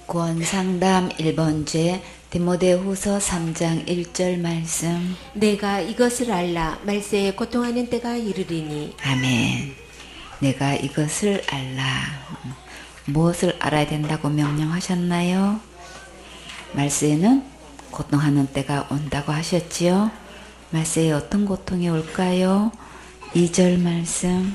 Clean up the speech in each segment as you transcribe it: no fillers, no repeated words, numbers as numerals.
구원상담 1번째 디모데후서 3장 1절 말씀. 내가 이것을 알라 말세에 고통하는 때가 이르리니. 아멘. 내가 이것을 알라. 무엇을 알아야 된다고 명령하셨나요? 말세에는 고통하는 때가 온다고 하셨지요. 말세에 어떤 고통이 올까요? 2절 말씀.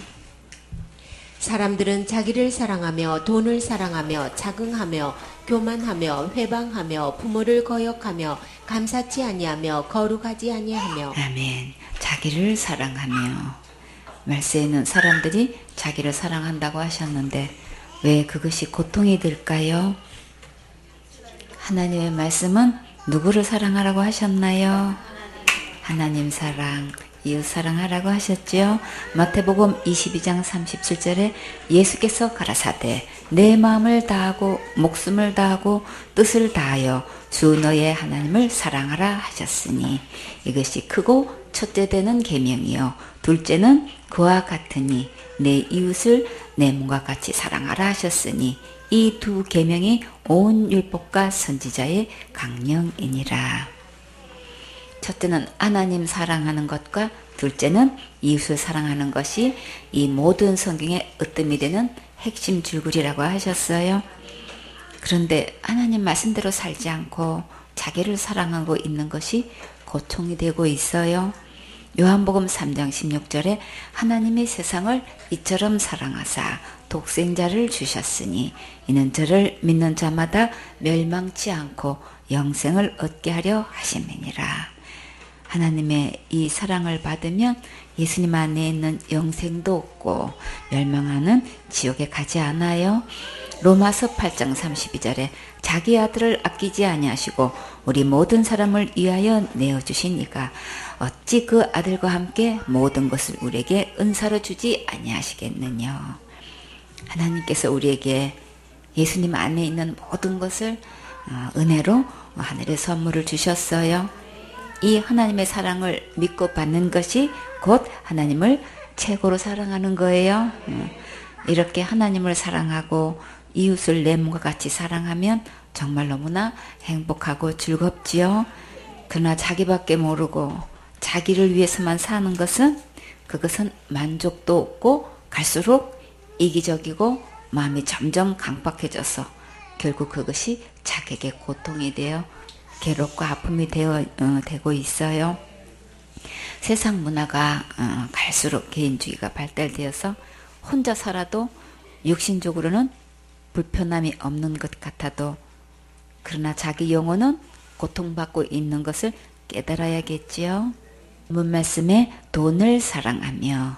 사람들은 자기를 사랑하며 돈을 사랑하며 자긍하며 교만하며 회방하며 부모를 거역하며 감사치 아니하며 거룩하지 아니하며. 아멘. 자기를 사랑하며. 말세에는 사람들이 자기를 사랑한다고 하셨는데 왜 그것이 고통이 될까요? 하나님의 말씀은 누구를 사랑하라고 하셨나요? 하나님 사랑, 이웃 사랑하라고 하셨죠. 마태복음 22장 37절에 예수께서 가라사대 내 마음을 다하고 목숨을 다하고 뜻을 다하여 주 너의 하나님을 사랑하라 하셨으니 이것이 크고 첫째 되는 계명이요 둘째는 그와 같으니 내 이웃을 내 몸과 같이 사랑하라 하셨으니 이 두 계명이 온 율법과 선지자의 강령이니라. 첫째는 하나님 사랑하는 것과 둘째는 이웃을 사랑하는 것이 이 모든 성경의 으뜸이 되는 핵심 줄거리라고 하셨어요. 그런데 하나님 말씀대로 살지 않고 자기를 사랑하고 있는 것이 고통이 되고 있어요. 요한복음 3장 16절에 하나님이 세상을 이처럼 사랑하사 독생자를 주셨으니 이는 저를 믿는 자마다 멸망치 않고 영생을 얻게 하려 하심이니라. 하나님의 이 사랑을 받으면 예수님 안에 있는 영생도 없고 멸망하는 지옥에 가지 않아요. 로마서 8장 32절에 자기 아들을 아끼지 아니하시고 우리 모든 사람을 위하여 내어주신 이가 어찌 그 아들과 함께 모든 것을 우리에게 은사로 주지 아니하시겠느냐. 하나님께서 우리에게 예수님 안에 있는 모든 것을 은혜로 하늘의 선물을 주셨어요. 이 하나님의 사랑을 믿고 받는 것이 곧 하나님을 최고로 사랑하는 거예요. 이렇게 하나님을 사랑하고 이웃을 내 몸과 같이 사랑하면 정말 너무나 행복하고 즐겁지요. 그러나 자기밖에 모르고 자기를 위해서만 사는 것은 그것은 만족도 없고 갈수록 이기적이고 마음이 점점 강박해져서 결국 그것이 자기에게 고통이 되어 괴롭고 아픔이 되고 있어요. 세상 문화가 갈수록 개인주의가 발달되어서 혼자 살아도 육신적으로는 불편함이 없는 것 같아도 그러나 자기 영혼은 고통받고 있는 것을 깨달아야겠지요. 본 말씀에 돈을 사랑하며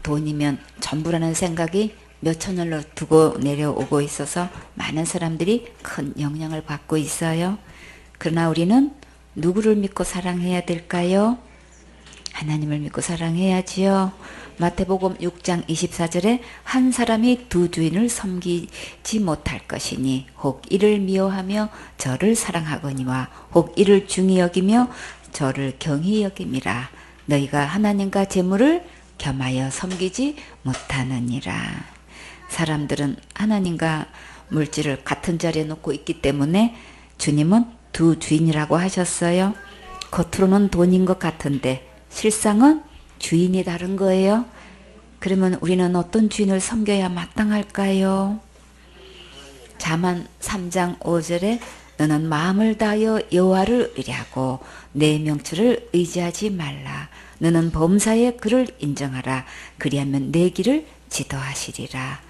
돈이면 전부라는 생각이 몇 천년을 두고 내려오고 있어서 많은 사람들이 큰 영향을 받고 있어요. 그러나 우리는 누구를 믿고 사랑해야 될까요? 하나님을 믿고 사랑해야지요. 마태복음 6장 24절에 한 사람이 두 주인을 섬기지 못할 것이니 혹 이를 미워하며 저를 사랑하거니와 혹 이를 중히 여기며 저를 경히 여김이라. 너희가 하나님과 재물을 겸하여 섬기지 못하느니라. 사람들은 하나님과 물질을 같은 자리에 놓고 있기 때문에 주님은 두 주인이라고 하셨어요. 겉으로는 돈인 것 같은데 실상은 주인이 다른 거예요. 그러면 우리는 어떤 주인을 섬겨야 마땅할까요? 잠언 3장 5절에 너는 마음을 다하여 여호와를 의뢰하고 내 명철을 의지하지 말라. 너는 범사에 그를 인정하라. 그리하면 내 길을 지도하시리라.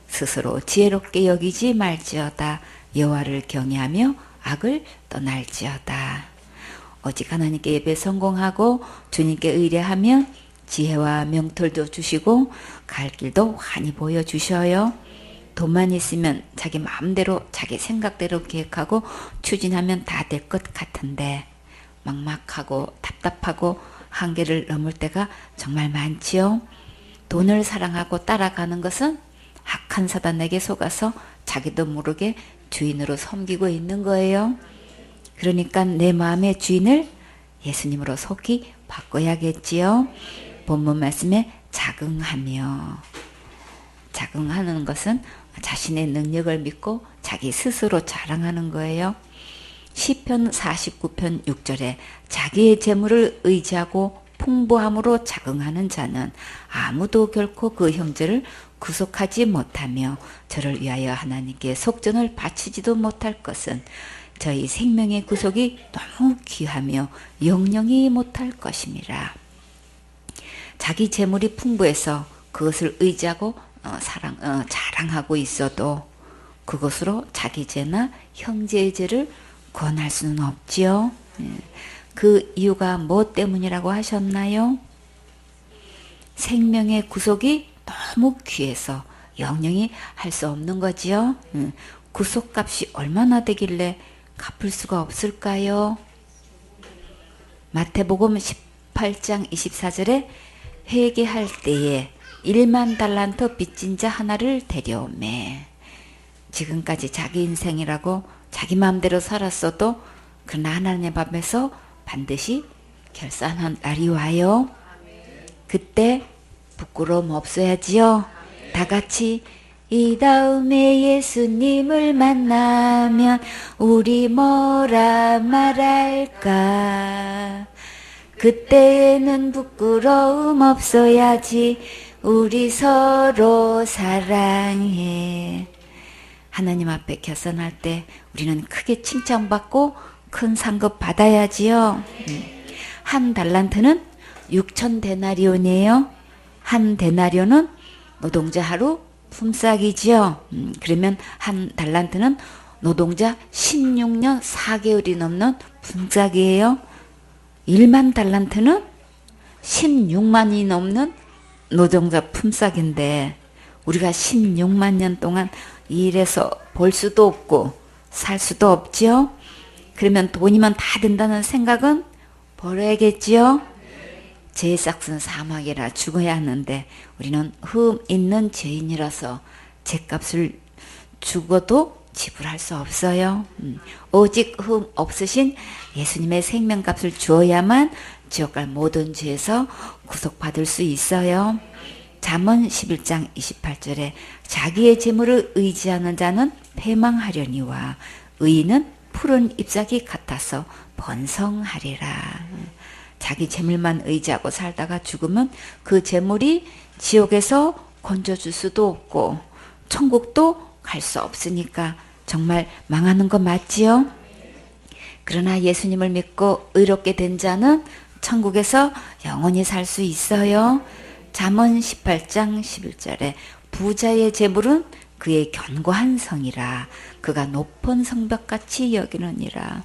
스스로 지혜롭게 여기지 말지어다. 여호와를 경외하며 악을 떠날지어다. 오직 하나님께 예배 성공하고 주님께 의뢰하면 지혜와 명철도 주시고 갈 길도 환히 보여주셔요. 돈만 있으면 자기 마음대로 자기 생각대로 계획하고 추진하면 다 될 것 같은데 막막하고 답답하고 한계를 넘을 때가 정말 많지요. 돈을 사랑하고 따라가는 것은 악한 사단에게 속아서 자기도 모르게 주인으로 섬기고 있는 거예요. 그러니까 내 마음의 주인을 예수님으로 속히 바꿔야겠지요. 본문 말씀에 자긍하며, 자긍하는 것은 자신의 능력을 믿고 자기 스스로 자랑하는 거예요. 시편 49편 6절에 자기의 재물을 의지하고 풍부함으로 자긍하는 자는 아무도 결코 그 형제를 구속하지 못하며 저를 위하여 하나님께 속전을 바치지도 못할 것은 저희 생명의 구속이 너무 귀하며 영영이 못할 것임이라. 자기 재물이 풍부해서 그것을 의지하고 자랑하고 있어도 그것으로 자기 죄나 형제의 죄를 구원할 수는 없지요. 그 이유가 뭐 때문이라고 하셨나요? 생명의 구속이 너무 귀해서 영영이 할 수 없는 거지요. 구속값이 얼마나 되길래 갚을 수가 없을까요? 마태복음 18장 24절에 회개할 때에 1만 달란트 빚진 자 하나를 데려오매. 지금까지 자기 인생이라고 자기 마음대로 살았어도 그러나 하나님 앞에서 반드시 결산한 날이 와요. 그때 부끄러움 없어야지요. 다 같이 이 다음에 예수님을 만나면 우리 뭐라 말할까. 그때는 부끄러움 없어야지. 우리 서로 사랑해. 하나님 앞에 결산할 때 우리는 크게 칭찬받고 큰 상급 받아야지요. 한 달란트는 6천 데나리온이에요. 한 데나리온은 노동자 하루 품삯이지요. 그러면 한 달란트는 노동자 16년 4개월이 넘는 품삯이에요. 1만 달란트는 16만이 넘는 노동자 품삯인데 우리가 16만 년 동안 일해서 벌 수도 없고 살 수도 없지요. 그러면 돈이면 다 된다는 생각은 버려야겠지요. 죄의 삭은 사망이라 죽어야 하는데 우리는 흠 있는 죄인이라서 죄값을 죽어도 지불할 수 없어요. 오직 흠 없으신 예수님의 생명값을 주어야만 지옥갈 모든 죄에서 구속받을 수 있어요. 잠언 11장 28절에 자기의 재물을 의지하는 자는 패망하려니와 의인은 푸른 잎사귀 같아서 번성하리라. 자기 재물만 의지하고 살다가 죽으면 그 재물이 지옥에서 건져줄 수도 없고 천국도 갈 수 없으니까 정말 망하는 거 맞지요? 그러나 예수님을 믿고 의롭게 된 자는 천국에서 영원히 살 수 있어요. 잠언 18장 11절에 부자의 재물은 그의 견고한 성이라 그가 높은 성벽같이 여기느니라.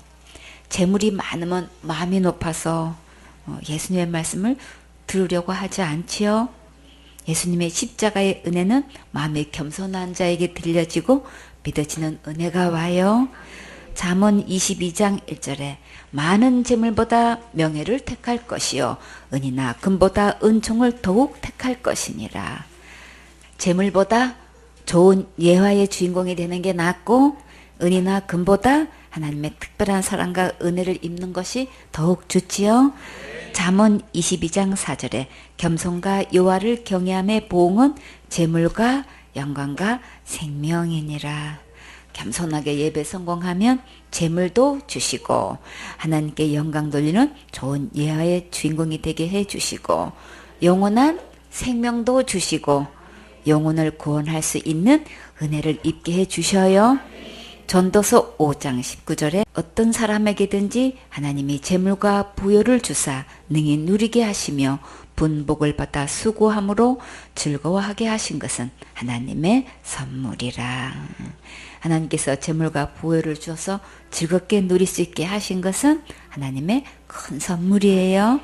재물이 많으면 마음이 높아서 예수님의 말씀을 들으려고 하지 않지요. 예수님의 십자가의 은혜는 마음이 겸손한 자에게 들려지고 믿어지는 은혜가 와요. 잠언 22장 1절에 많은 재물보다 명예를 택할 것이요 은이나 금보다 은총을 더욱 택할 것이니라. 재물보다 좋은 예화의 주인공이 되는 게 낫고 은이나 금보다 하나님의 특별한 사랑과 은혜를 입는 것이 더욱 좋지요. 잠언 22장 4절에 겸손과 여호와를 경외함의 보응은 재물과 영광과 생명이니라. 겸손하게 예배 성공하면 재물도 주시고 하나님께 영광 돌리는 좋은 예화의 주인공이 되게 해주시고 영원한 생명도 주시고 영혼을 구원할 수 있는 은혜를 입게 해주셔요. 전도서 5장 19절에 어떤 사람에게든지 하나님이 재물과 부요를 주사 능히 누리게 하시며 분복을 받아 수고함으로 즐거워하게 하신 것은 하나님의 선물이라. 하나님께서 재물과 부요를 주어서 즐겁게 누릴 수 있게 하신 것은 하나님의 큰 선물이에요.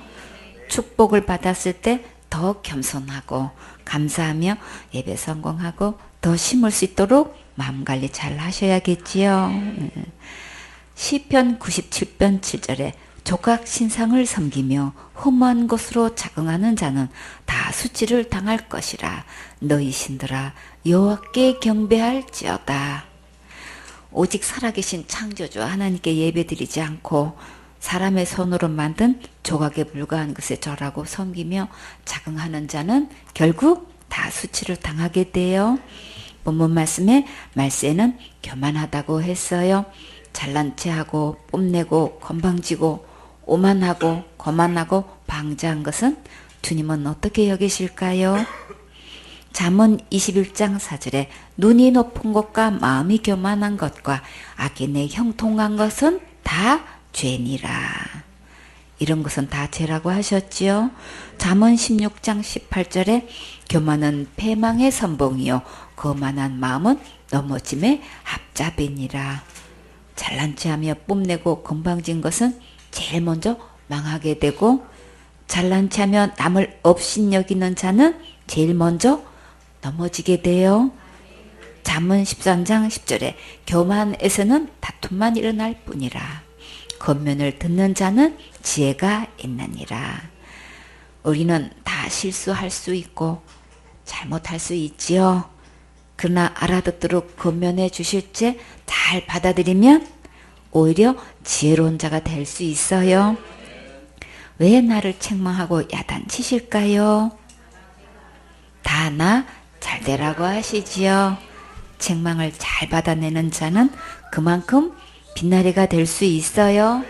축복을 받았을 때 더 겸손하고 감사하며 예배 성공하고 더 심을 수 있도록 마음관리 잘 하셔야겠지요. 시편 97편 7절에 조각 신상을 섬기며 허무한 것으로 자긍하는 자는 다 수치를 당할 것이라. 너희 신들아 여호와께 경배할지어다. 오직 살아계신 창조주 하나님께 예배드리지 않고 사람의 손으로 만든 조각에 불과한 것에 절하고 섬기며 자긍하는 자는 결국 다 수치를 당하게 돼요. 본문 말씀에 말세는 교만하다고 했어요. 잘난 체하고 뽐내고 건방지고 오만하고 거만하고 방자한 것은 주님은 어떻게 여기실까요? 잠언 21장 4절에 눈이 높은 것과 마음이 교만한 것과 악인의 형통한 것은 다 죄니라. 이런 것은 다 죄라고 하셨지요. 잠언 16장 18절에 교만은 패망의 선봉이요 거만한 마음은 넘어짐의 앞잡이니라. 잘난 체하며 뽐내고 건방진 것은 제일 먼저 망하게 되고 잘난 체하며 남을 업신여기는 자는 제일 먼저 넘어지게 돼요. 잠언 13장 10절에 교만에서는 다툼만 일어날 뿐이라. 권면을 듣는 자는 지혜가 있느니라. 우리는 다 실수할 수 있고 잘못할 수 있지요. 그러나 알아듣도록 권면해 주실 때 잘 받아들이면 오히려 지혜로운 자가 될 수 있어요. 왜 나를 책망하고 야단치실까요? 다 나 잘되라고 하시지요. 책망을 잘 받아내는 자는 그만큼 빛나리가 될 수 있어요.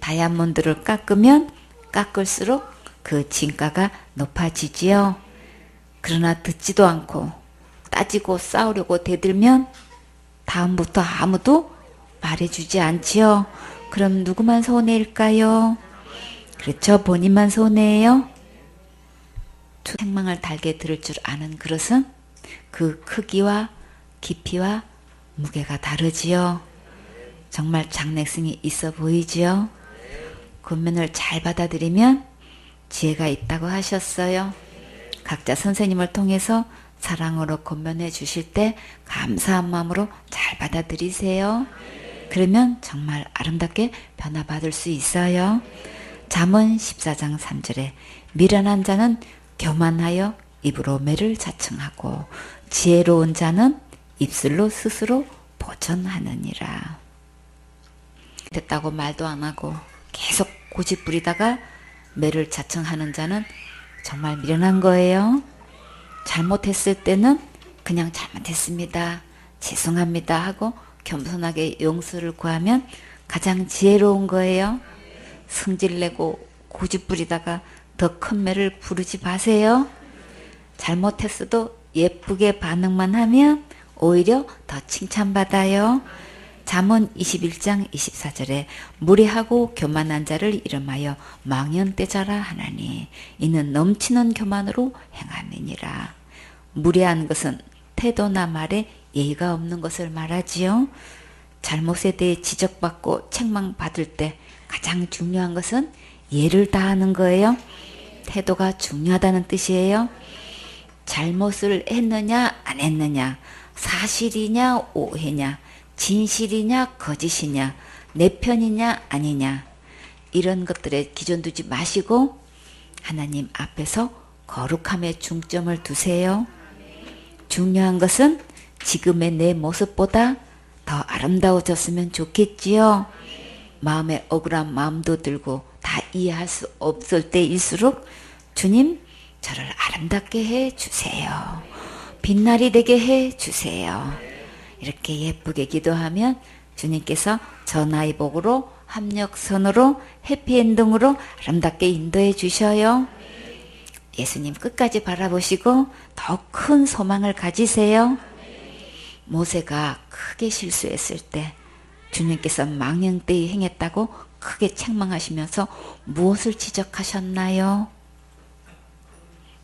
다이아몬드를 깎으면 깎을수록 그 진가가 높아지지요. 그러나 듣지도 않고 따지고 싸우려고 대들면 다음부터 아무도 말해주지 않지요. 그럼 누구만 손해일까요? 그렇죠. 본인만 손해예요. 책망을 달게 들을 줄 아는 그릇은 그 크기와 깊이와 무게가 다르지요. 정말 장래성이 있어 보이지요. 권면을 잘 받아들이면 지혜가 있다고 하셨어요. 각자 선생님을 통해서 사랑으로 권면해 주실 때 감사한 마음으로 잘 받아들이세요. 그러면 정말 아름답게 변화받을 수 있어요. 잠언 14장 3절에 미련한 자는 교만하여 입으로 매를 자청하고 지혜로운 자는 입술로 스스로 보전하느니라. 됐다고 말도 안 하고 계속 고집 부리다가 매를 자청하는 자는 정말 미련한 거예요. 잘못했을 때는 그냥 잘못했습니다. 죄송합니다 하고 겸손하게 용서를 구하면 가장 지혜로운 거예요. 성질내고 고집 부리다가 더 큰 매를 부르지 마세요. 잘못했어도 예쁘게 반응만 하면 오히려 더 칭찬받아요. 잠언 21장 24절에 무례하고 교만한 자를 이름하여 망연대자라 하나니 이는 넘치는 교만으로 행함이니라. 무례한 것은 태도나 말에 예의가 없는 것을 말하지요. 잘못에 대해 지적받고 책망받을 때 가장 중요한 것은 예를 다하는 거예요. 태도가 중요하다는 뜻이에요. 잘못을 했느냐 안 했느냐, 사실이냐 오해냐, 진실이냐 거짓이냐, 내 편이냐 아니냐, 이런 것들에 기준 두지 마시고 하나님 앞에서 거룩함에 중점을 두세요. 중요한 것은 지금의 내 모습보다 더 아름다워졌으면 좋겠지요. 마음에 억울한 마음도 들고 다 이해할 수 없을 때일수록 주님 저를 아름답게 해주세요. 빛날이 되게 해주세요. 이렇게 예쁘게 기도하면 주님께서 전화위복으로 합력선으로 해피엔딩으로 아름답게 인도해 주셔요. 예수님 끝까지 바라보시고 더 큰 소망을 가지세요. 모세가 크게 실수했을 때 주님께서 망령되이 행했다고 크게 책망하시면서 무엇을 지적하셨나요?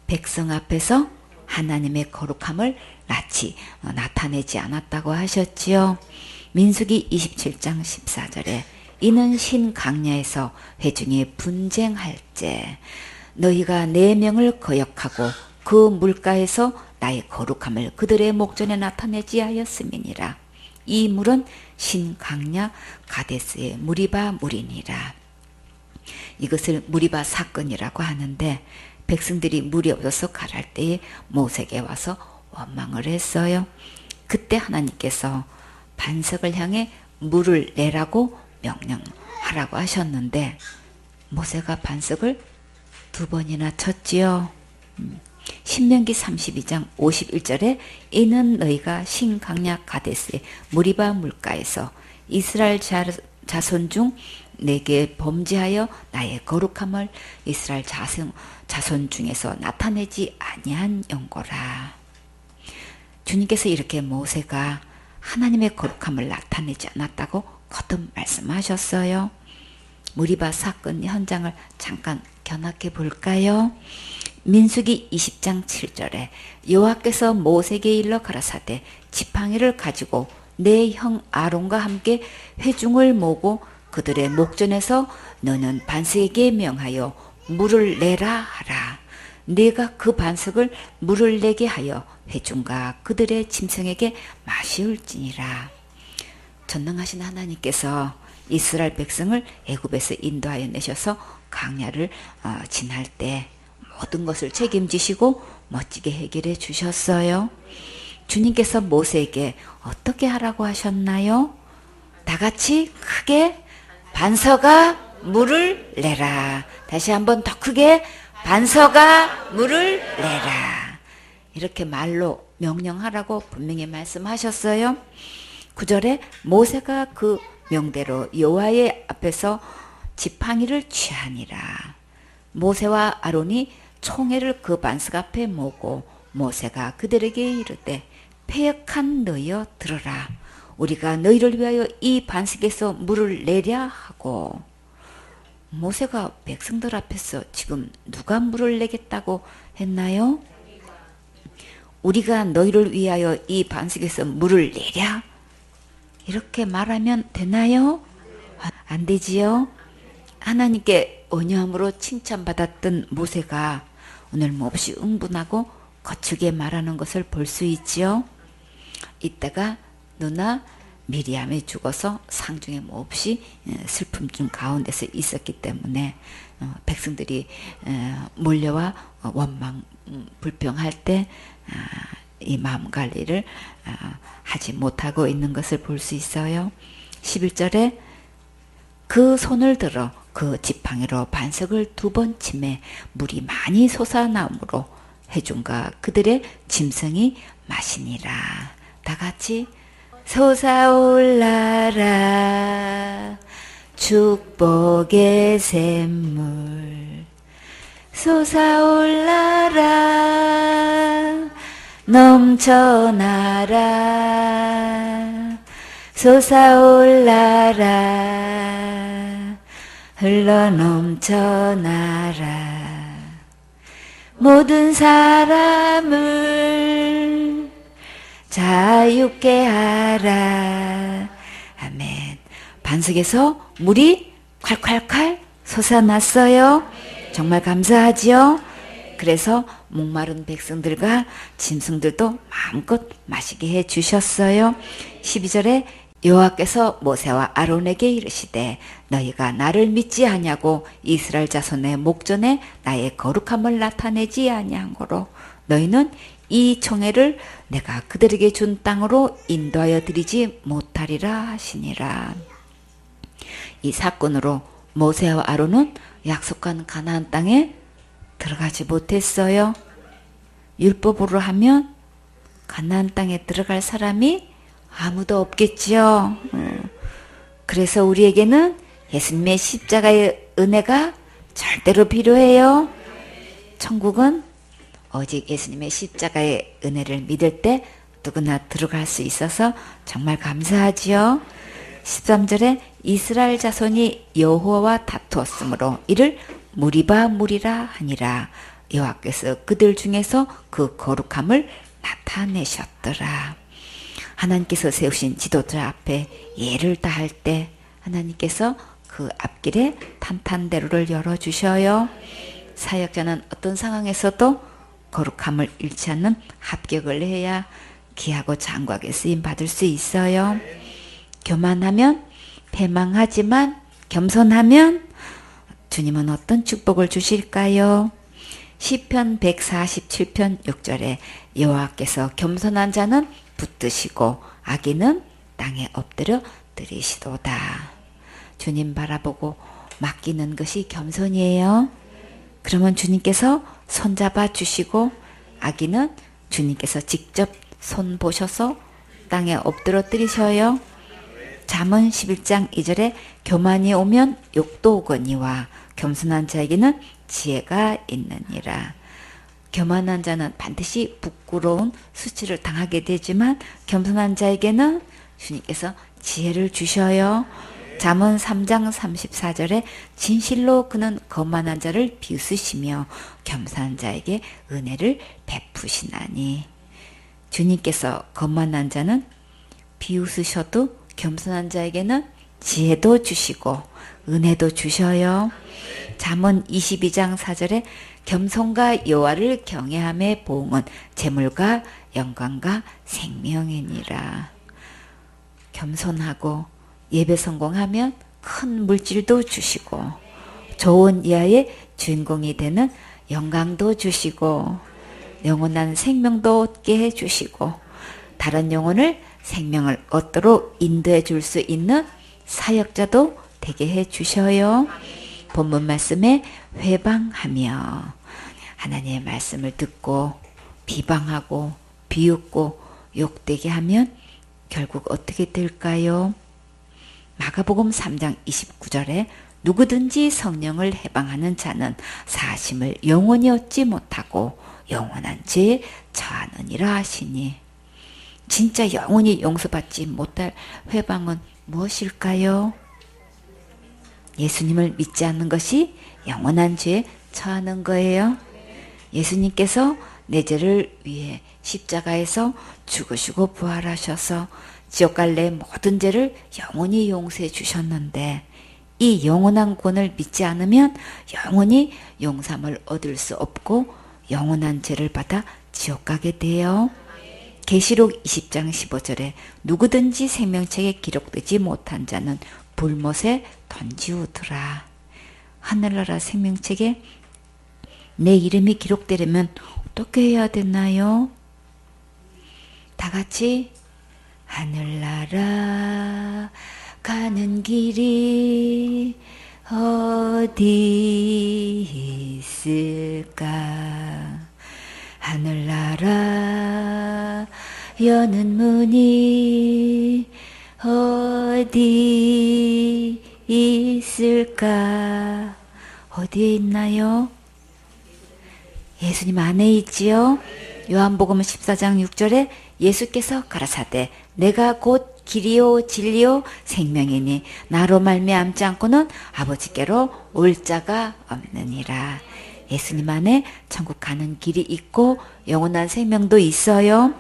백성 앞에서 하나님의 거룩함을 낯이 나타내지 않았다고 하셨지요. 민수기 27장 14절에 이는 신 강야에서 회중이 분쟁할 때 너희가 내 명을 거역하고 그 물가에서 나의 거룩함을 그들의 목전에 나타내지 하였음이니라. 이 물은 신 강야 가데스의 무리바 물이니라. 이것을 무리바 사건이라고 하는데 백성들이 물이 없어서 가랄 때에 모세에게 와서 원망을 했어요. 그때 하나님께서 반석을 향해 물을 내라고 명령하라고 하셨는데 모세가 반석을 2번이나 쳤지요. 신명기 32장 51절에 이는 너희가 신강약 가데스의 무리바 물가에서 이스라엘 자손 중 내게 범죄하여 나의 거룩함을 이스라엘 자손 중에서 나타내지 아니한 연고라. 주님께서 이렇게 모세가 하나님의 거룩함을 나타내지 않았다고 거듭 말씀하셨어요. 무리바 사건 현장을 잠깐 견학해 볼까요? 민수기 20장 7절에 여호와께서 모세에게 일러 가라사대 지팡이를 가지고 내 형 아론과 함께 회중을 모으고 그들의 목전에서 너는 반석에게 명하여 물을 내라 하라. 네가 그 반석을 물을 내게 하여 회중과 그들의 짐승에게 마시울지니라. 전능하신 하나님께서 이스라엘 백성을 애굽에서 인도하여 내셔서 광야를 지날 때 모든 것을 책임지시고 멋지게 해결해 주셨어요. 주님께서 모세에게 어떻게 하라고 하셨나요? 다 같이 크게 반석아 물을 내라. 다시 한번 더 크게 반석아 물을 내라. 이렇게 말로 명령하라고 분명히 말씀하셨어요. 9절에 모세가 그 명대로 여호와의 앞에서 지팡이를 취하니라. 모세와 아론이 총회를 그 반석 앞에 모으고 모세가 그들에게 이르되 패역한 너희여 들어라. 우리가 너희를 위하여 이 반석에서 물을 내랴 하고. 모세가 백성들 앞에서 지금 누가 물을 내겠다고 했나요? 우리가 너희를 위하여 이 반석에서 물을 내랴? 이렇게 말하면 되나요? 안 되지요. 하나님께 언약으로 칭찬받았던 모세가 오늘 몹시 흥분하고 거칠게 말하는 것을 볼 수 있지요. 이때가 누나 미리암이 죽어서 상중에 몹시 슬픔 중 가운데서 있었기 때문에 백성들이 몰려와 원망 불평할 때 이 마음 관리를 하지 못하고 있는 것을 볼 수 있어요. 11절에 그 손을 들어 그 지팡이로 반석을 2번 치매 물이 많이 솟아나므로 회중과 그들의 짐승이 마시니라. 다 같이 솟아올라라 축복의 샘물 솟아올라라 넘쳐나라 솟아올라라 흘러 넘쳐나라 모든 사람을 자유케 하라. 아멘. 반석에서 물이 콸콸콸 솟아났어요. 정말 감사하지요. 그래서 목마른 백성들과 짐승들도 마음껏 마시게 해 주셨어요. 12절에 여호와께서 모세와 아론에게 이르시되 너희가 나를 믿지 아니하고 이스라엘 자손의 목전에 나의 거룩함을 나타내지 아니하므로 너희는 이 총회를 내가 그들에게 준 땅으로 인도하여 드리지 못하리라 하시니라. 이 사건으로 모세와 아론은 약속한 가나안 땅에 들어가지 못했어요. 율법으로 하면 가나안 땅에 들어갈 사람이 아무도 없겠지요. 그래서 우리에게는 예수님의 십자가의 은혜가 절대로 필요해요. 천국은 오직 예수님의 십자가의 은혜를 믿을 때 누구나 들어갈 수 있어서 정말 감사하지요. 13절에 이스라엘 자손이 여호와와 다투었으므로 이를 무리바 무리라 하니라. 여호와께서 그들 중에서 그 거룩함을 나타내셨더라. 하나님께서 세우신 지도자 앞에 예를 다할 때 하나님께서 그 앞길에 탄탄대로를 열어주셔요. 사역자는 어떤 상황에서도 거룩함을 잃지 않는 합격을 해야 귀하고 장구하게 쓰임받을 수 있어요. 교만하면 패망하지만 겸손하면 주님은 어떤 축복을 주실까요? 시편 147편 6절에 여호와께서 겸손한 자는 붙드시고 악인은 땅에 엎드려 들이시도다. 주님 바라보고 맡기는 것이 겸손이에요. 그러면 주님께서 손잡아 주시고 아기는 주님께서 직접 손 보셔서 땅에 엎드러뜨리셔요. 잠언 11장 2절에 교만이 오면 욕도 오거니와 겸손한 자에게는 지혜가 있느니라. 교만한 자는 반드시 부끄러운 수치를 당하게 되지만 겸손한 자에게는 주님께서 지혜를 주셔요. 잠언 3장 34절에 진실로 그는 거만한 자를 비웃으시며 겸손한 자에게 은혜를 베푸시나니. 주님께서 거만한 자는 비웃으셔도 겸손한 자에게는 지혜도 주시고 은혜도 주셔요. 잠언 22장 4절에 겸손과 여호와를 경외함의 보응은 재물과 영광과 생명이니라. 겸손하고 예배 성공하면 큰 물질도 주시고 좋은 이하의 주인공이 되는 영광도 주시고 영원한 생명도 얻게 해주시고 다른 영혼을 생명을 얻도록 인도해 줄 수 있는 사역자도 되게 해주셔요. 본문 말씀에 회방하며 하나님의 말씀을 듣고 비방하고 비웃고 욕되게 하면 결국 어떻게 될까요? 마가복음 3장 29절에 누구든지 성령을 해방하는 자는 사심을 영원히 얻지 못하고 영원한 죄에 처하느니라 하시니. 진짜 영원히 용서받지 못할 회방은 무엇일까요? 예수님을 믿지 않는 것이 영원한 죄에 처하는 거예요. 예수님께서 내 죄를 위해 십자가에서 죽으시고 부활하셔서 지옥 갈래 모든 죄를 영원히 용서해 주셨는데 이 영원한 구원을 믿지 않으면 영원히 용서함을 얻을 수 없고 영원한 죄를 받아 지옥 가게 돼요. 계시록 20장 15절에 누구든지 생명책에 기록되지 못한 자는 불못에 던지우더라. 하늘나라 생명책에 내 이름이 기록되려면 어떻게 해야 되나요? 다 같이 하늘나라 가는 길이 어디 있을까? 하늘나라 여는 문이 어디 있을까? 어디에 있나요? 예수님 안에 있지요. 요한복음 14장 6절에 예수께서 가라사대 내가 곧 길이요 진리요 생명이니 나로 말미암지 않고는 아버지께로 올 자가 없느니라. 예수님 안에 천국 가는 길이 있고 영원한 생명도 있어요.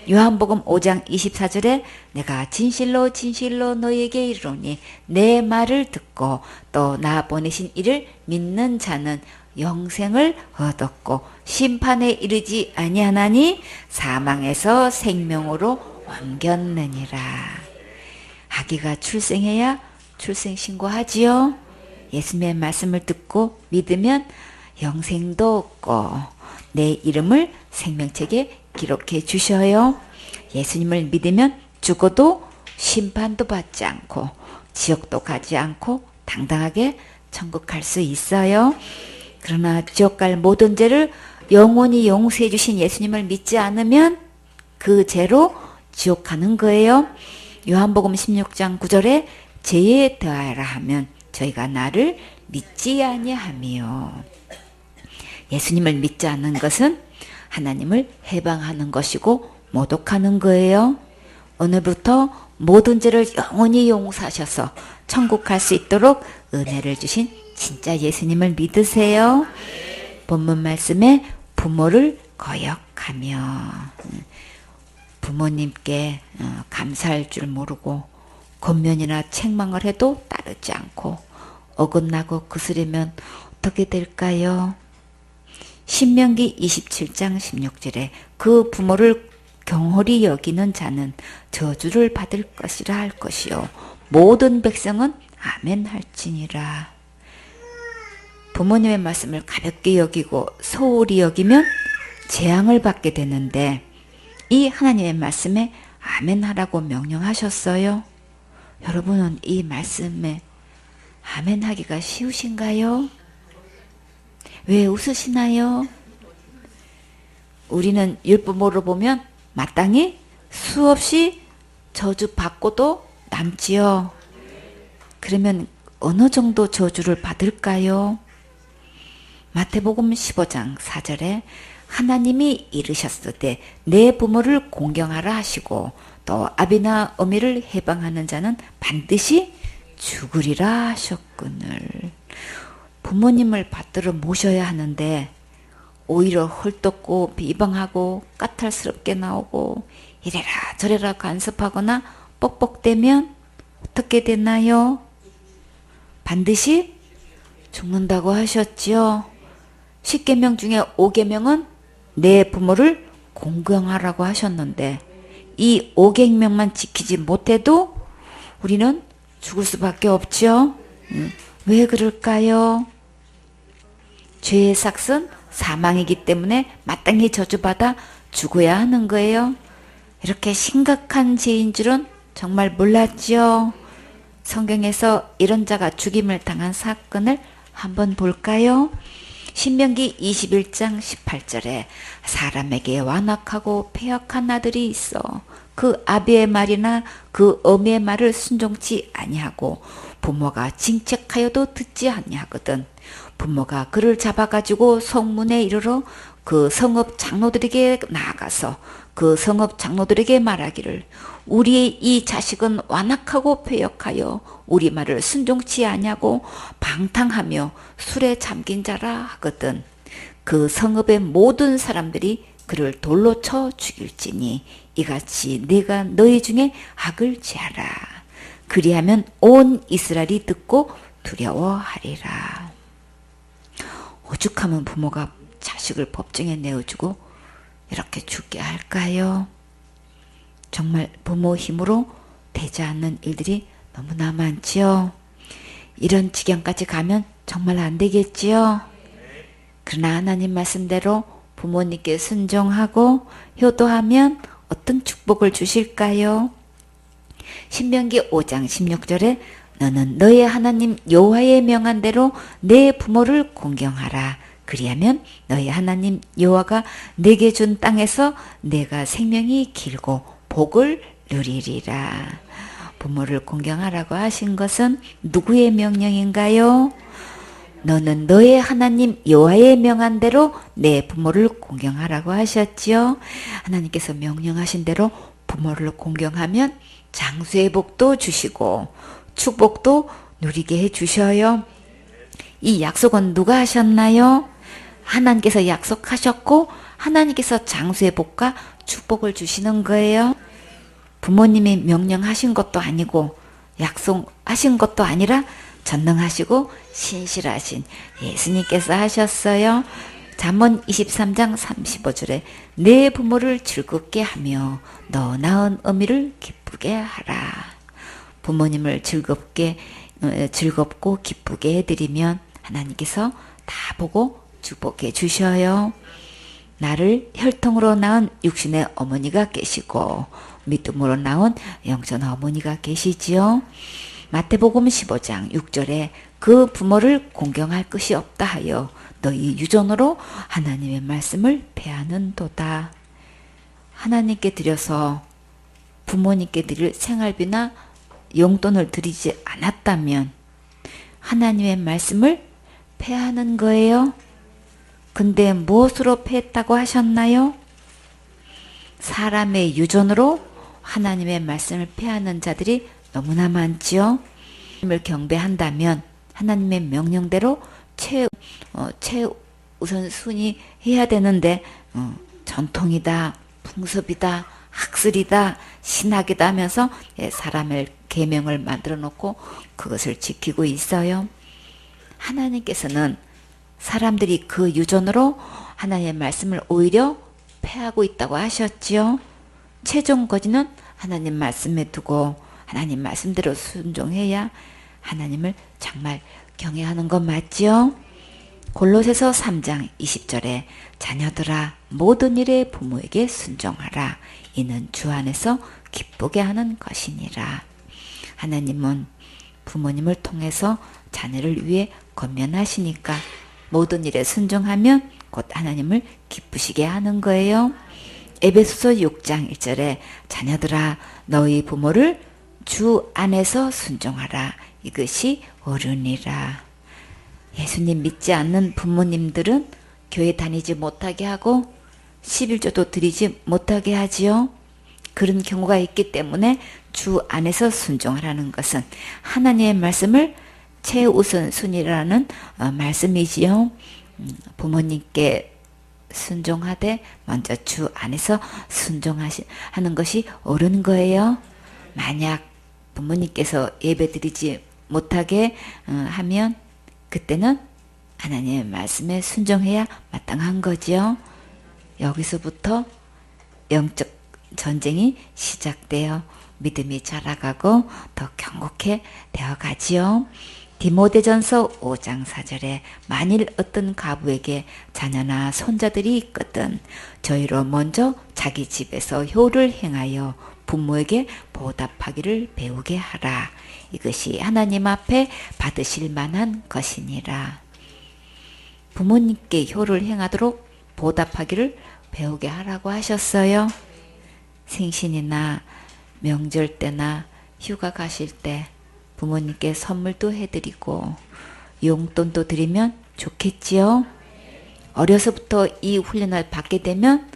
요한복음 5장 24절에 내가 진실로 진실로 너희에게 이르노니 내 말을 듣고 또 나 보내신 이를 믿는 자는 영생을 얻었고 심판에 이르지 아니하나니 사망에서 생명으로 옮겼느니라. 아기가 출생해야 출생신고하지요. 예수님의 말씀을 듣고 믿으면 영생도 얻고 내 이름을 생명책에 기록해 주셔요. 예수님을 믿으면 죽어도 심판도 받지 않고 지옥도 가지 않고 당당하게 천국 갈 수 있어요. 그러나 지옥 갈 모든 죄를 영원히 용서해 주신 예수님을 믿지 않으면 그 죄로 지옥 가는 거예요. 요한복음 16장 9절에 죄에 더하라 하면 저희가 나를 믿지 아니하며. 예수님을 믿지 않는 것은 하나님을 해방하는 것이고 모독하는 거예요. 오늘부터 모든 죄를 영원히 용서하셔서 천국 갈 수 있도록 은혜를 주신 진짜 예수님을 믿으세요. 본문 말씀에 부모를 거역하며 부모님께 감사할 줄 모르고 권면이나 책망을 해도 따르지 않고 어긋나고 거스르면 어떻게 될까요? 신명기 27장 16절에 그 부모를 경홀히 여기는 자는 저주를 받을 것이라 할 것이요 모든 백성은 아멘 할지니라. 부모님의 말씀을 가볍게 여기고 소홀히 여기면 재앙을 받게 되는데 이 하나님의 말씀에 아멘 하라고 명령하셨어요. 여러분은 이 말씀에 아멘 하기가 쉬우신가요? 왜 웃으시나요? 우리는 율법으로 보면 마땅히 수없이 저주받고도 남지요. 그러면 어느 정도 저주를 받을까요? 마태복음 15장 4절에 하나님이 이르셨을 때 내 부모를 공경하라 하시고 또 아비나 어미를 해방하는 자는 반드시 죽으리라 하셨거늘. 부모님을 받들어 모셔야 하는데 오히려 헐떡고 비방하고 까탈스럽게 나오고 이래라 저래라 간섭하거나 뻑뻑대면 어떻게 되나요? 반드시 죽는다고 하셨지요. 10계명 중에 5계명은 내 부모를 공경하라고 하셨는데 이 5계명만 지키지 못해도 우리는 죽을 수밖에 없죠. 왜 그럴까요? 죄의 삭은 사망이기 때문에 마땅히 저주받아 죽어야 하는 거예요. 이렇게 심각한 죄인 줄은 정말 몰랐지요. 성경에서 이런 자가 죽임을 당한 사건을 한번 볼까요? 신명기 21장 18절에 사람에게 완악하고 패역한 아들이 있어 그 아비의 말이나 그 어미의 말을 순종치 아니하고 부모가 징책하여도 듣지 아니하거든. 부모가 그를 잡아가지고 성문에 이르러 그 성읍 장로들에게 나아가서 그 성읍 장로들에게 말하기를 우리의 이 자식은 완악하고 패역하여 우리 말을 순종치 아니하고 방탕하며 술에 잠긴 자라 하거든. 그 성읍의 모든 사람들이 그를 돌로 쳐 죽일지니 이같이 내가 너희 중에 악을 제하라. 그리하면 온 이스라엘이 듣고 두려워하리라. 오죽하면 부모가 자식을 법정에 내어주고 이렇게 죽게 할까요? 정말 부모 힘으로 되지 않는 일들이 너무나 많지요. 이런 지경까지 가면 정말 안 되겠지요. 그러나 하나님 말씀대로 부모님께 순종하고 효도하면 어떤 축복을 주실까요? 신명기 5장 16절에 너는 너의 하나님 여호와의 명한 대로 내 부모를 공경하라. 그리하면 너희 하나님 여호와가 내게 준 땅에서 내가 생명이 길고 복을 누리리라. 부모를 공경하라고 하신 것은 누구의 명령인가요? 너는 너의 하나님 여호와의 명한 대로 내 부모를 공경하라고 하셨지요. 하나님께서 명령하신 대로 부모를 공경하면 장수의 복도 주시고 축복도 누리게 해주셔요. 이 약속은 누가 하셨나요? 하나님께서 약속하셨고 하나님께서 장수의 복과 축복을 주시는 거예요. 부모님이 명령하신 것도 아니고 약속하신 것도 아니라 전능하시고 신실하신 예수님께서 하셨어요. 잠언 23장 35절에 내 부모를 즐겁게 하며 너 낳은 어미를 기쁘게 하라. 부모님을 즐겁고 기쁘게 해드리면 하나님께서 다 보고 축복해 주셔요. 나를 혈통으로 낳은 육신의 어머니가 계시고 믿음으로 낳은 영적 어머니가 계시지요. 마태복음 15장 6절에 그 부모를 공경할 것이 없다 하여 너희 유전으로 하나님의 말씀을 폐하는 도다. 하나님께 드려서 부모님께 드릴 생활비나 용돈을 드리지 않았다면 하나님의 말씀을 폐하는 거예요. 근데 무엇으로 폐했다고 하셨나요? 사람의 유전으로 하나님의 말씀을 폐하는 자들이 너무나 많지요. 하나님을 경배한다면 하나님의 명령대로 최우선순위 해야 되는데 전통이다, 풍습이다, 학술이다, 신학이다 하면서 사람의 계명을 만들어 놓고 그것을 지키고 있어요. 하나님께서는 사람들이 그 유전으로 하나님의 말씀을 오히려 폐하고 있다고 하셨지요. 최종 거지는 하나님 말씀에 두고 하나님 말씀대로 순종해야 하나님을 정말 경외하는 것 맞지요? 골로새서 3장 20절에 자녀들아 모든 일에 부모에게 순종하라. 이는 주 안에서 기쁘게 하는 것이니라. 하나님은 부모님을 통해서 자녀를 위해 권면하시니까 모든 일에 순종하면 곧 하나님을 기쁘시게 하는 거예요. 에베소서 6장 1절에 자녀들아 너희 부모를 주 안에서 순종하라. 이것이 옳으니라. 예수님 믿지 않는 부모님들은 교회 다니지 못하게 하고 11조도 드리지 못하게 하지요. 그런 경우가 있기 때문에 주 안에서 순종하라는 것은 하나님의 말씀을 최우선순위라는 말씀이지요. 부모님께 순종하되 먼저 주 안에서 순종하는 것이 옳은 거예요. 만약 부모님께서 예배드리지 못하게 하면 그때는 하나님의 말씀에 순종해야 마땅한 거지요. 여기서부터 영적 전쟁이 시작되어 믿음이 자라가고 더 견고해 되어가지요. 디모데전서 5장 4절에 만일 어떤 가부에게 자녀나 손자들이 있거든 저희로 먼저 자기 집에서 효를 행하여 부모에게 보답하기를 배우게 하라. 이것이 하나님 앞에 받으실 만한 것이니라. 부모님께 효를 행하도록 보답하기를 배우게 하라고 하셨어요. 생신이나 명절 때나 휴가 가실 때 부모님께 선물도 해드리고 용돈도 드리면 좋겠지요. 어려서부터 이 훈련을 받게 되면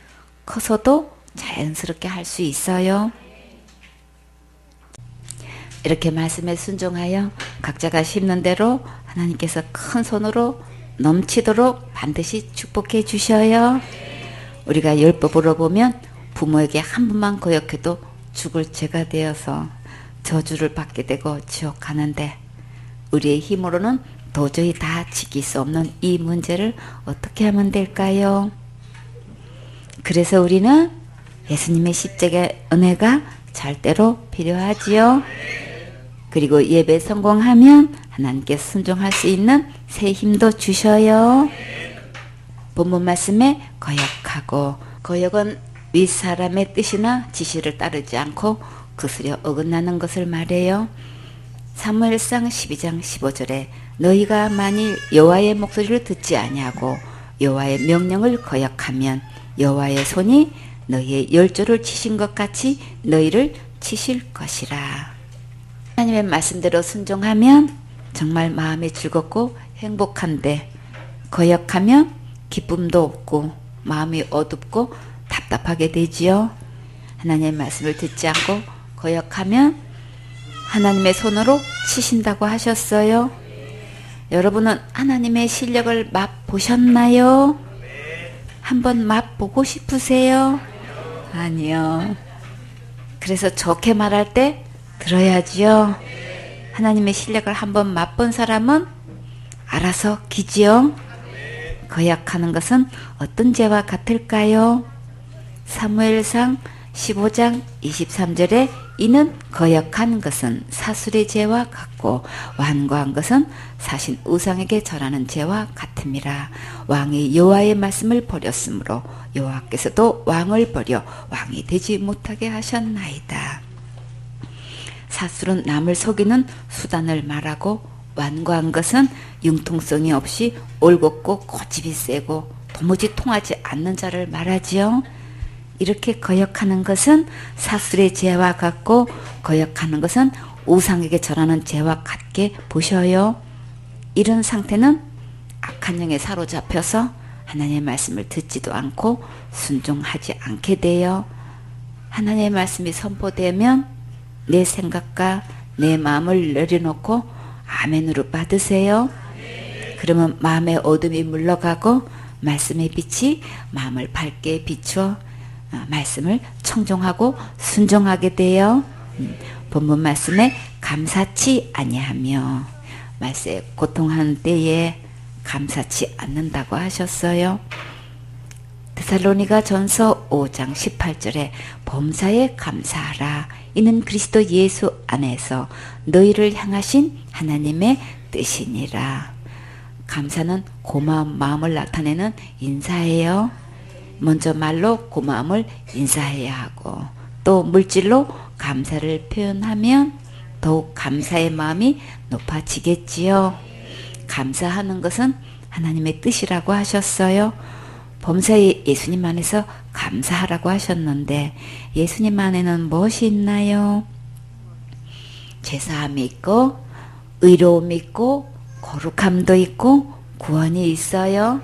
커서도 자연스럽게 할 수 있어요. 이렇게 말씀에 순종하여 각자가 심는 대로 하나님께서 큰 손으로 넘치도록 반드시 축복해 주셔요. 우리가 율법으로 보면 부모에게 한 번만 거역해도 죽을 죄가 되어서 저주를 받게 되고 지옥 가는데 우리의 힘으로는 도저히 다 지킬 수 없는 이 문제를 어떻게 하면 될까요? 그래서 우리는 예수님의 십자가의 은혜가 절대로 필요하지요. 그리고 예배 성공하면 하나님께 순종할 수 있는 새 힘도 주셔요. 본문 말씀에 거역하고, 거역은 윗사람의 뜻이나 지시를 따르지 않고 거스려 어긋나는 것을 말해요. 사무엘상 12장 15절에 너희가 만일 여호와의 목소리를 듣지 아니하고 여호와의 명령을 거역하면 여호와의 손이 너희의 열조를 치신 것 같이 너희를 치실 것이라. 하나님의 말씀대로 순종하면 정말 마음이 즐겁고 행복한데 거역하면 기쁨도 없고 마음이 어둡고 답답하게 되지요. 하나님의 말씀을 듣지 않고 거역하면 하나님의 손으로 치신다고 하셨어요. 여러분은 하나님의 실력을 맛보셨나요? 한번 맛보고 싶으세요? 아니요. 그래서 좋게 말할 때 들어야지요. 하나님의 실력을 한번 맛본 사람은 알아서 기지요. 거역하는 것은 어떤 죄와 같을까요? 사무엘상 15장 23절에 이는 거역한 것은 사술의 죄와 같고 완고한 것은 사신 우상에게 절하는 죄와 같음이라. 왕이 여호와의 말씀을 버렸으므로 여호와께서도 왕을 버려 왕이 되지 못하게 하셨나이다. 사술은 남을 속이는 수단을 말하고 완고한 것은 융통성이 없이 올곧고 고집이 세고 도무지 통하지 않는 자를 말하지요. 이렇게 거역하는 것은 사술의 죄와 같고 거역하는 것은 우상에게 절하는 죄와 같게 보셔요. 이런 상태는 악한 영에 사로잡혀서 하나님의 말씀을 듣지도 않고 순종하지 않게 돼요. 하나님의 말씀이 선포되면 내 생각과 내 마음을 내려놓고 아멘으로 받으세요. 그러면 마음의 어둠이 물러가고 말씀의 빛이 마음을 밝게 비추어 말씀을 청종하고 순종하게 돼요. 본문 말씀에 감사치 아니하며 말세에 고통하는 때에 감사치 않는다고 하셨어요. 데살로니가 전서 5장 18절에 범사에 감사하라. 이는 그리스도 예수 안에서 너희를 향하신 하나님의 뜻이니라. 감사는 고마운 마음을 나타내는 인사예요. 먼저 말로 고마움을 인사해야 하고 또 물질로 감사를 표현하면 더욱 감사의 마음이 높아지겠지요. 감사하는 것은 하나님의 뜻이라고 하셨어요. 범사에 예수님 안에서 감사하라고 하셨는데 예수님 안에는 무엇이 있나요? 죄사함이 있고 의로움이 있고 거룩함도 있고 구원이 있어요.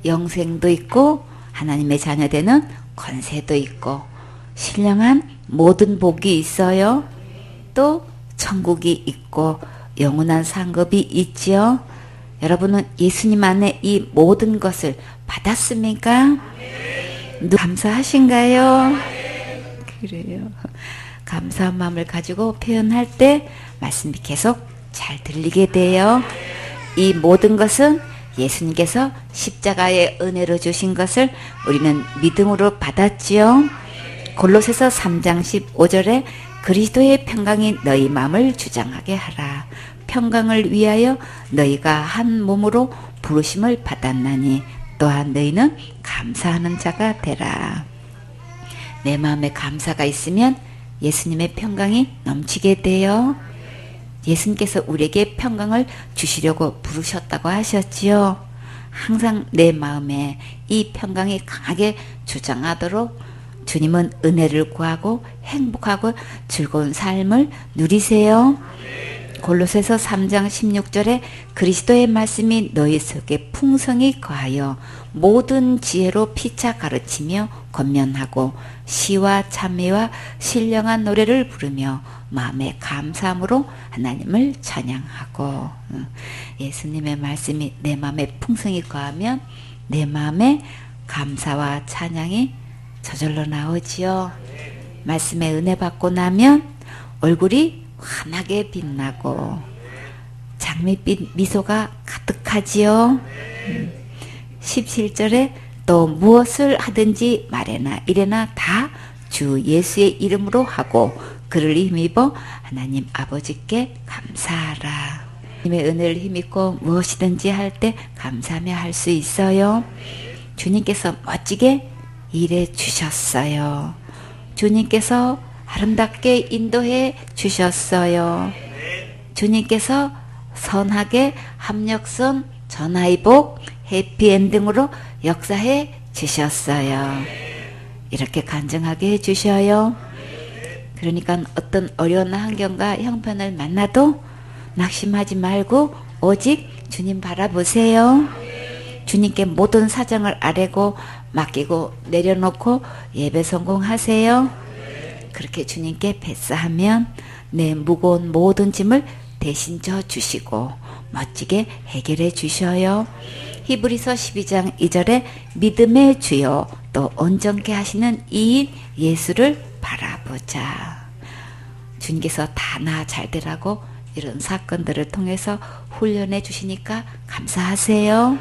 영생도 있고 하나님의 자녀되는 권세도 있고 신령한 모든 복이 있어요. 또 천국이 있고 영원한 상급이 있지요. 여러분은 예수님 안에 이 모든 것을 받았습니까? 감사하신가요? 그래요. 감사한 마음을 가지고 표현할 때 말씀이 계속 잘 들리게 돼요. 이 모든 것은 예수님께서 십자가의 은혜로 주신 것을 우리는 믿음으로 받았지요. 골로새서 3장 15절에 그리스도의 평강이 너희 마음을 주장하게 하라. 평강을 위하여 너희가 한 몸으로 부르심을 받았나니 또한 너희는 감사하는 자가 되라. 내 마음에 감사가 있으면 예수님의 평강이 넘치게 돼요. 예수님께서 우리에게 평강을 주시려고 부르셨다고 하셨지요. 항상 내 마음에 이 평강이 강하게 주장하도록 주님은 은혜를 구하고 행복하고 즐거운 삶을 누리세요. 골로새서 3장 16절에 그리스도의 말씀이 너희 속에 풍성히 거하여 모든 지혜로 피차 가르치며 권면하고 시와 찬미와 신령한 노래를 부르며 마음의 감사함으로 하나님을 찬양하고 예수님의 말씀이 내 마음에 풍성히 거하면 내 마음에 감사와 찬양이 저절로 나오지요. 말씀에 은혜 받고 나면 얼굴이 환하게 빛나고 장밋빛 미소가 가득하지요. 17절에 또 무엇을 하든지 말에나 이래나 다 주 예수의 이름으로 하고 그를 힘입어 하나님 아버지께 감사하라. 주님의 은혜를 힘입고 무엇이든지 할 때 감사하며 할 수 있어요. 주님께서 멋지게 일해 주셨어요. 주님께서 아름답게 인도해 주셨어요. 주님께서 선하게 합력선 전화위복 해피엔딩으로 역사해 주셨어요. 이렇게 간증하게 해주셔요. 그러니까 어떤 어려운 환경과 형편을 만나도 낙심하지 말고 오직 주님 바라보세요. 주님께 모든 사정을 아뢰고 맡기고 내려놓고 예배 성공하세요. 그렇게 주님께 뱃사하면 내 무거운 모든 짐을 대신 져 주시고 멋지게 해결해 주셔요. 히브리서 12장 2절에 믿음의 주요 또 온전케 하시는 이인 예수를 바라보자. 주님께서 다 나 잘되라고 이런 사건들을 통해서 훈련해 주시니까 감사하세요.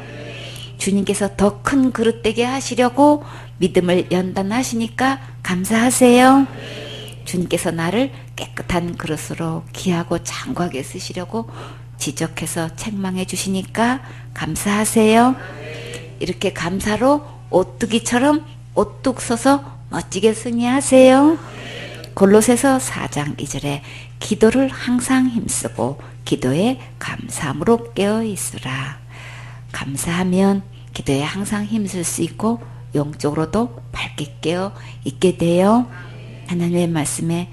주님께서 더 큰 그릇 되게 하시려고 믿음을 연단하시니까 감사하세요. 주님께서 나를 깨끗한 그릇으로 귀하고 장구하게 쓰시려고 지적해서 책망해 주시니까 감사하세요. 이렇게 감사로 오뚜기처럼 오뚝 서서 멋지게 승리하세요. 골로새서 4장 2절에 기도를 항상 힘쓰고 기도에 감사함으로 깨어 있으라. 감사하면 기도에 항상 힘쓸 수 있고 영적으로도 밝게 깨어 있게 돼요. 하나님의 말씀에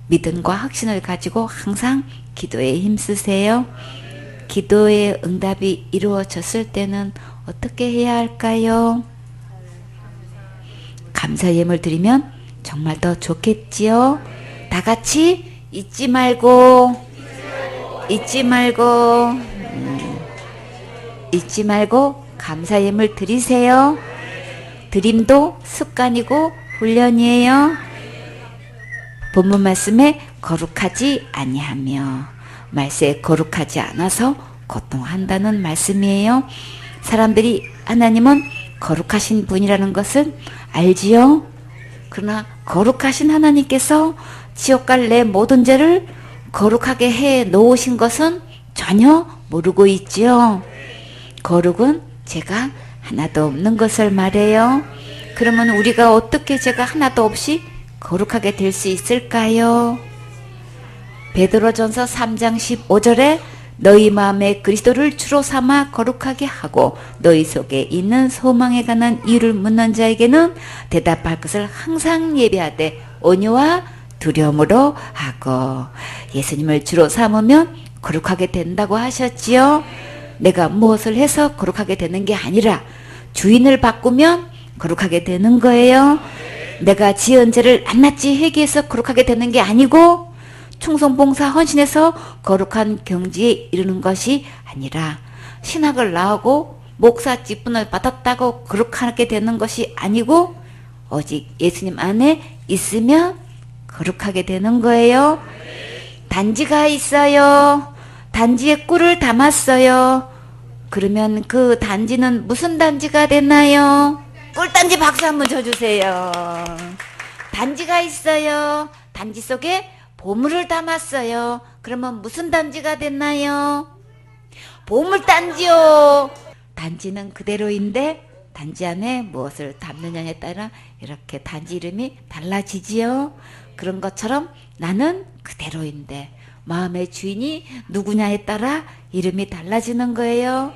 믿음과 확신을 가지고 항상 기도에 힘쓰세요. 기도의 응답이 이루어졌을 때는 어떻게 해야 할까요? 감사 예물 드리면 정말 더 좋겠지요. 다 같이 잊지 말고 감사 예물 드리세요. 드림도 습관이고 훈련이에요. 본문 말씀에 거룩하지 아니하며 말세에 거룩하지 않아서 고통한다는 말씀이에요. 사람들이 하나님은 거룩하신 분이라는 것은 알지요. 그러나 거룩하신 하나님께서 지옥 갈 내 모든 죄를 거룩하게 해 놓으신 것은 전혀 모르고 있지요. 거룩은 죄가 하나도 없는 것을 말해요. 그러면 우리가 어떻게 죄가 하나도 없이 거룩하게 될 수 있을까요? 베드로전서 3장 15절에 너희 마음에 그리스도를 주로 삼아 거룩하게 하고 너희 속에 있는 소망에 관한 이유를 묻는 자에게는 대답할 것을 항상 예비하되 온유와 두려움으로 하고. 예수님을 주로 삼으면 거룩하게 된다고 하셨지요. 내가 무엇을 해서 거룩하게 되는 게 아니라 주인을 바꾸면 거룩하게 되는 거예요. 내가 지은 죄를 낱낱이 회개해서 거룩하게 되는 게 아니고 충성봉사 헌신해서 거룩한 경지에 이르는 것이 아니라 신학을 나오고 목사 직분을 받았다고 거룩하게 되는 것이 아니고 오직 예수님 안에 있으면 거룩하게 되는 거예요. 단지가 있어요. 단지에 꿀을 담았어요. 그러면 그 단지는 무슨 단지가 됐나요? 꿀단지 박수 한번 쳐주세요. 단지가 있어요. 단지 속에 보물을 담았어요. 그러면 무슨 단지가 됐나요? 보물단지요. 단지는 그대로인데 단지 안에 무엇을 담느냐에 따라 이렇게 단지 이름이 달라지지요. 그런 것처럼 나는 그대로인데 마음의 주인이 누구냐에 따라 이름이 달라지는 거예요.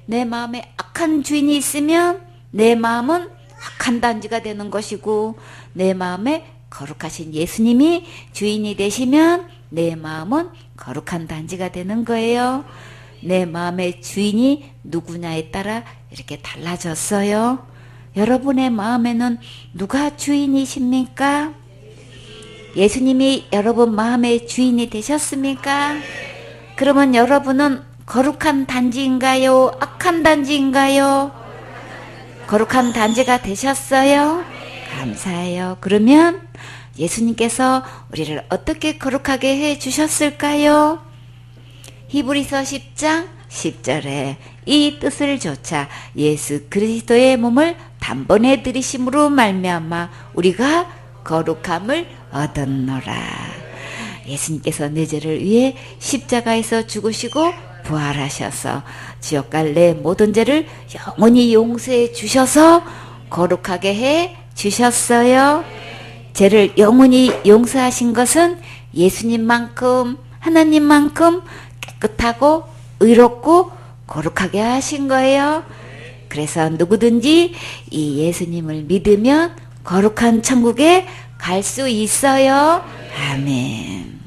내 마음에 악한 주인이 있으면 내 마음은 악한 단지가 되는 것이고 내 마음에 거룩하신 예수님이 주인이 되시면 내 마음은 거룩한 단지가 되는 거예요. 내 마음의 주인이 누구냐에 따라 이렇게 달라졌어요. 여러분의 마음에는 누가 주인이십니까? 예수님이 여러분 마음의 주인이 되셨습니까? 그러면 여러분은 거룩한 단지인가요? 악한 단지인가요? 거룩한 단지가 되셨어요? 감사해요. 그러면 예수님께서 우리를 어떻게 거룩하게 해 주셨을까요? 히브리서 10장 10절에 이 뜻을 조차 예수 그리스도의 몸을 단번에 들이심으로 말미암아 우리가 거룩함을 얻었노라. 예수님께서 내 죄를 위해 십자가에서 죽으시고 부활하셔서 지옥 갈 내 모든 죄를 영원히 용서해 주셔서 거룩하게 해 주셨어요. 죄를 영원히 용서하신 것은 예수님만큼 하나님만큼 깨끗하고 의롭고 거룩하게 하신 거예요. 그래서 누구든지 이 예수님을 믿으면 거룩한 천국에 갈 수 있어요. 아멘.